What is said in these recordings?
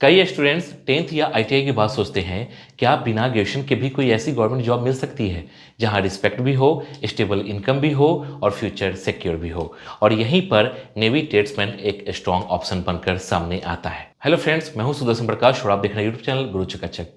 कई students 10th या ITI के बाद सोचते हैं क्या बिना ग्रेजुएशन के भी कोई ऐसी गवर्नमेंट जॉब मिल सकती है जहां रिस्पेक्ट भी हो, स्टेबल इनकम भी हो और फ्यूचर सिक्योर भी हो। और यहीं पर नेवी ट्रेड्समैन एक स्ट्रॉन्ग ऑप्शन बनकर सामने आता है। हेलो फ्रेंड्स, मैं हूं सुदर्शन प्रकाश और आप देख रहे हैं यूट्यूब चैनल गुरु चकाचक।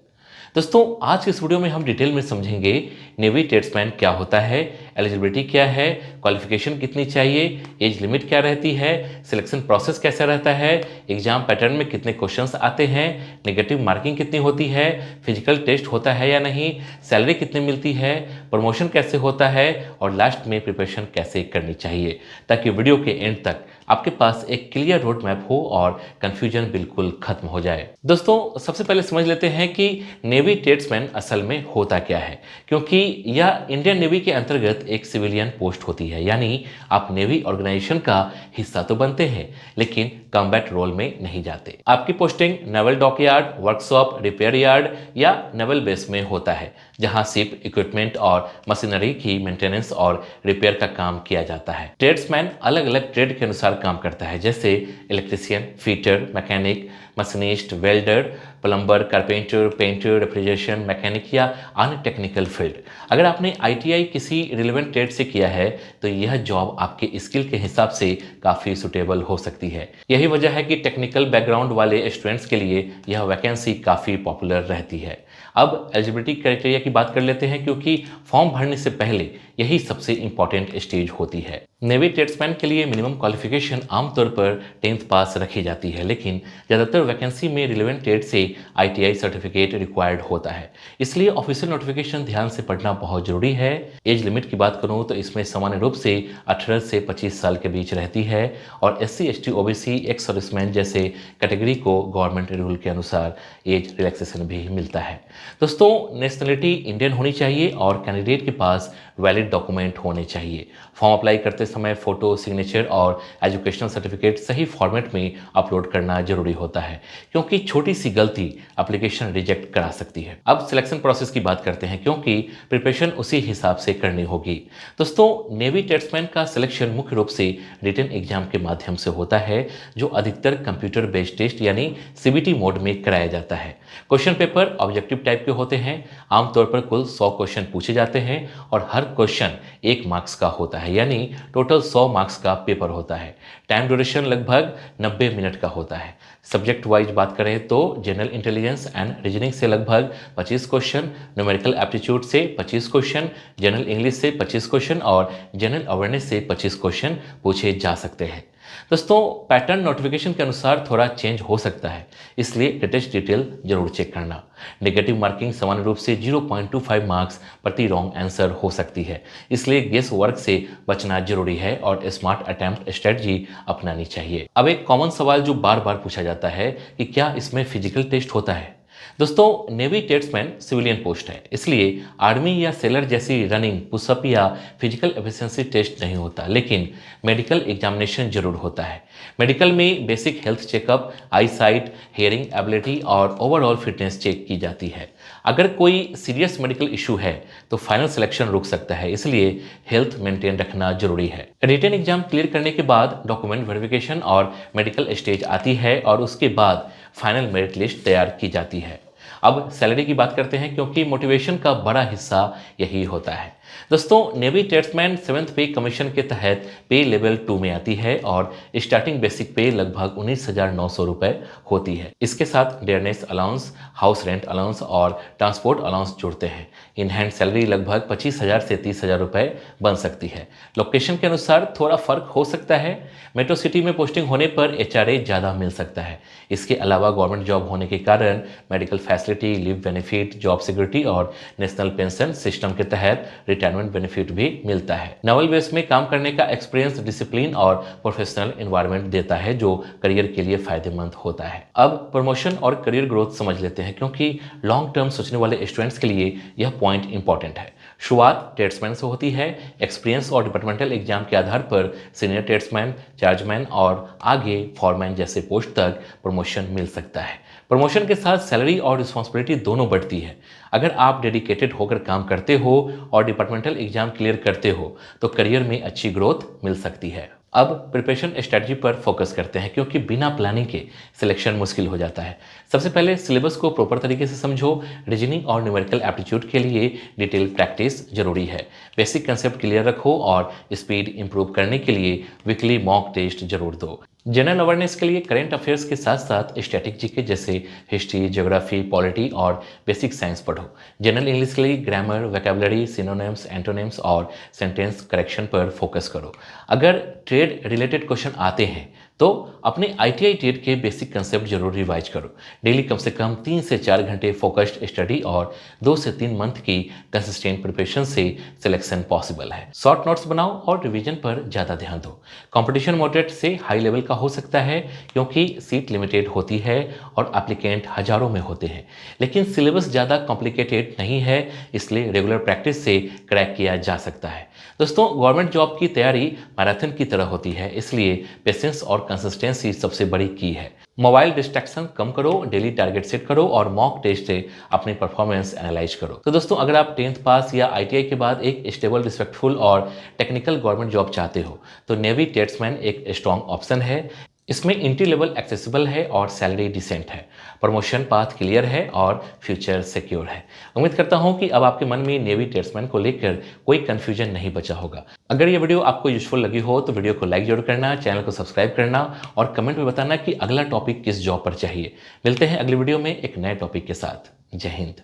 दोस्तों, आज के इस वीडियो में हम डिटेल में समझेंगे नेवी ट्रेड्समैन क्या होता है, एलिजिबिलिटी क्या है, क्वालिफिकेशन कितनी चाहिए, एज लिमिट क्या रहती है, सिलेक्शन प्रोसेस कैसा रहता है, एग्जाम पैटर्न में कितने क्वेश्चंस आते हैं, नेगेटिव मार्किंग कितनी होती है, फिजिकल टेस्ट होता है या नहीं, सैलरी कितनी मिलती है, प्रमोशन कैसे होता है और लास्ट में प्रिपरेशन कैसे करनी चाहिए, ताकि वीडियो के एंड तक आपके पास एक क्लियर रोड मैप हो और कंफ्यूजन बिल्कुल खत्म हो जाए। दोस्तों, सबसे पहले समझ लेते हैं कि नेवी ट्रेड्समैन असल में होता क्या है, क्योंकि यह इंडियन नेवी के अंतर्गत एक सिविलियन पोस्ट होती है। यानी आप नेवी ऑर्गेनाइजेशन का हिस्सा तो बनते हैं लेकिन कॉम्बैट रोल में नहीं जाते। आपकी posting naval dockyard, workshop, repair yard या नेवल बेस में होता है, जहां शिप, इक्विपमेंट और मशीनरी की मेंटेनेंस और रिपेयर का काम किया जाता है। ट्रेड्समैन अलग अलग ट्रेड के अनुसार काम करता है, जैसे electrician, fitter, mechanic, machinist, welder, plumber, carpenter, painter, refrigeration, mechanic या अन्य टेक्निकल फील्ड। अगर आपने आईटीआई किसी रिलेवेंट ट्रेड से किया है तो यह जॉब आपके स्किल के हिसाब से काफ़ी सुटेबल हो सकती है। यही वजह है कि टेक्निकल बैकग्राउंड वाले स्टूडेंट्स के लिए यह वैकेंसी काफ़ी पॉपुलर रहती है। अब एलिजिबिलिटी क्राइटेरिया की बात कर लेते हैं, क्योंकि फॉर्म भरने से पहले यही सबसे इंपॉर्टेंट स्टेज होती है। नेवी ट्रेड्समैन के लिए मिनिमम क्वालिफिकेशन आमतौर पर 10th पास रखी जाती है, लेकिन ज़्यादातर वैकेंसी में रिलेवेंट ट्रेड से आईटीआई सर्टिफिकेट रिक्वायर्ड होता है। इसलिए ऑफिशियल नोटिफिकेशन ध्यान से पढ़ना बहुत जरूरी है। एज लिमिट की बात करूं तो इसमें सामान्य रूप से 18 से 25 साल के बीच रहती है और SC, ST, OBC, ex serviceman जैसे कैटेगरी को गवर्नमेंट रूल के अनुसार एज रिलैक्सेशन भी मिलता है। दोस्तों, नेशनलिटी इंडियन होनी चाहिए और कैंडिडेट के पास वैलिड डॉक्यूमेंट होने चाहिए। फॉर्म अप्लाई करते समय फोटो, सिग्नेचर और एजुकेशनल सर्टिफिकेट सही फॉर्मेट में अपलोड करना जरूरी होता है, क्योंकि छोटी सी गलती एप्लीकेशन रिजेक्ट करा सकती है। अब सिलेक्शन प्रोसेस की बात करते हैं, क्योंकि प्रिपरेशन उसी हिसाब से करनी होगी। दोस्तों, नेवी ट्रेड्समैन का सिलेक्शन मुख्य रूप से रिटन एग्जाम के माध्यम से होता है, जो अधिकतर कंप्यूटर बेस्ड टेस्ट यानी सीबीटी मोड में कराया जाता है। क्वेश्चन पेपर ऑब्जेक्टिव टाइप के होते हैं। आमतौर पर कुल 100 क्वेश्चन पूछे जाते हैं और हर क्वेश्चन 1 मार्क्स का होता है, यानी टोटल 100 मार्क्स का पेपर होता है। टाइम ड्यूरेशन लगभग 90 मिनट का होता है। सब्जेक्ट वाइज बात करें तो जनरल इंटेलिजेंस एंड रीजनिंग से लगभग 25 क्वेश्चन, न्यूमेरिकल एप्टीट्यूड से 25 क्वेश्चन, जनरल इंग्लिश से 25 क्वेश्चन और जनरल अवेयरनेस से 25 क्वेश्चन पूछे जा सकते हैं। दोस्तों, पैटर्न नोटिफिकेशन के अनुसार थोड़ा चेंज हो सकता है, इसलिए लेटेस्ट डिटेल जरूर चेक करना। नेगेटिव मार्किंग सामान्य रूप से 0.25 मार्क्स प्रति रॉन्ग आंसर हो सकती है, इसलिए गेस वर्क से बचना जरूरी है और स्मार्ट अटेम्प्ट स्ट्रेटजी अपनानी चाहिए। अब एक कॉमन सवाल जो बार बार पूछा जाता है कि क्या इसमें फिजिकल टेस्ट होता है। दोस्तों, नेवी ट्रेड्समैन सिविलियन पोस्ट है, इसलिए आर्मी या सेलर जैसी रनिंग, पुशअप या फिजिकल एफिशिएंसी टेस्ट नहीं होता, लेकिन मेडिकल एग्जामिनेशन जरूर होता है। मेडिकल में बेसिक हेल्थ चेकअप, आई साइट, हियरिंग एबिलिटी और ओवरऑल फिटनेस चेक की जाती है। अगर कोई सीरियस मेडिकल इशू है तो फाइनल सिलेक्शन रुक सकता है, इसलिए हेल्थ मेंटेन रखना जरूरी है। रिटन एग्जाम क्लियर करने के बाद डॉक्यूमेंट वेरिफिकेशन और मेडिकल स्टेज आती है और उसके बाद फाइनल मेरिट लिस्ट तैयार की जाती है। अब सैलरी की बात करते हैं, क्योंकि मोटिवेशन का बड़ा हिस्सा यही होता है। दोस्तों, नेवी ट्रेड्समैन 7th पे कमीशन के तहत पे लेवल 2 में आती है और स्टार्टिंग बेसिक पे लगभग 19,900 रुपए होती है। इसके साथ dearness allowance, house rent allowance और ट्रांसपोर्ट अलाउंस जुड़ते हैं। इन हैंड सैलरी लगभग 25,000 से 30,000 रुपए बन सकती है। लोकेशन के अनुसार थोड़ा फर्क हो सकता है। मेट्रो सिटी में पोस्टिंग होने पर एचआरए ज़्यादा मिल सकता है। इसके अलावा गवर्नमेंट जॉब होने के कारण medical facility, leave benefit, job security और नेशनल पेंशन सिस्टम के तहत रिटायरमेंट बेनिफिट भी मिलता है। नवल बेस में काम करने का एक्सपीरियंस, डिसिप्लिन और प्रोफेशनल एनवायरनमेंट देता है, जो करियर के लिए फायदेमंद होता है। अब प्रमोशन और करियर ग्रोथ समझ लेते हैं, क्योंकि लॉन्ग टर्म सोचने वाले स्टूडेंट्स के लिए यह पॉइंट इंपॉर्टेंट है। शुरुआत ट्रेड्समैन से होती है। एक्सपीरियंस और डिपार्टमेंटल एग्जाम के आधार पर सीनियर ट्रेड्समैन, चार्जमैन और आगे फॉरमैन जैसे पोस्ट तक प्रमोशन मिल सकता है। प्रमोशन के साथ सैलरी और रिस्पॉन्सिबिलिटी दोनों बढ़ती है। अगर आप डेडिकेटेड होकर काम करते हो और डिपार्टमेंटल एग्जाम क्लियर करते हो तो करियर में अच्छी ग्रोथ मिल सकती है। अब प्रिपरेशन स्ट्रेटजी पर फोकस करते हैं क्योंकि बिना प्लानिंग के सिलेक्शन मुश्किल हो जाता है। सबसे पहले सिलेबस को प्रॉपर तरीके से समझो। रीजनिंग और न्यूमेरिकल एप्टीट्यूड के लिए डिटेल प्रैक्टिस जरूरी है। बेसिक कंसेप्ट क्लियर रखो और स्पीड इंप्रूव करने के लिए वीकली मॉक टेस्ट जरूर दो। जनरल अवेयरनेस के लिए करंट अफेयर्स के साथ साथ स्टैटिक जीके जैसे हिस्ट्री, ज्योग्राफी, पॉलिटी और बेसिक साइंस पढ़ो। जनरल इंग्लिश के लिए ग्रामर, वोकैबुलरी, सिनोनिम्स, एंटोनिम्स और सेंटेंस करेक्शन पर फोकस करो। अगर ट्रेड रिलेटेड क्वेश्चन आते हैं तो अपने आईटीआई ट्रेड के बेसिक कंसेप्ट जरूर रिवाइज करो। डेली कम से कम 3 से 4 घंटे फोकस्ड स्टडी और 2 से 3 मंथ की कंसिस्टेंट प्रिपरेशन से सिलेक्शन पॉसिबल है। शॉर्ट नोट्स बनाओ और रिवीजन पर ज़्यादा ध्यान दो। कंपटीशन मॉडरेट से हाई लेवल का हो सकता है क्योंकि सीट लिमिटेड होती है और एप्लीकेंट हजारों में होते हैं, लेकिन सिलेबस ज़्यादा कॉम्प्लिकेटेड नहीं है, इसलिए रेगुलर प्रैक्टिस से क्रैक किया जा सकता है। दोस्तों, गवर्नमेंट जॉब की तैयारी मैराथन की तरह होती है, इसलिए पेशेंस और कंसिस्टेंसी सबसे बड़ी की है। मोबाइल डिस्ट्रैक्शन कम करो, डेली टारगेट सेट करो और मॉक टेस्ट से अपनी परफॉर्मेंस एनालाइज करो। तो दोस्तों, अगर आप 10th पास या आईटीआई के बाद एक स्टेबल, रिस्पेक्टफुल और टेक्निकल गवर्नमेंट जॉब चाहते हो तो नेवी टेट्समैन एक स्ट्रॉन्ग ऑप्शन है। इसमें एंट्री लेवल एक्सेसिबल है और सैलरी डिसेंट है। प्रमोशन पाथ क्लियर है और फ्यूचर सिक्योर है। उम्मीद करता हूं कि अब आपके मन में नेवी टेट्समैन को लेकर कोई कंफ्यूजन नहीं बचा होगा। अगर ये वीडियो आपको यूजफुल लगी हो तो वीडियो को लाइक जरूर करना, चैनल को सब्सक्राइब करना और कमेंट में बताना कि अगला टॉपिक किस जॉब पर चाहिए। मिलते हैं अगली वीडियो में एक नए टॉपिक के साथ। जय हिंद।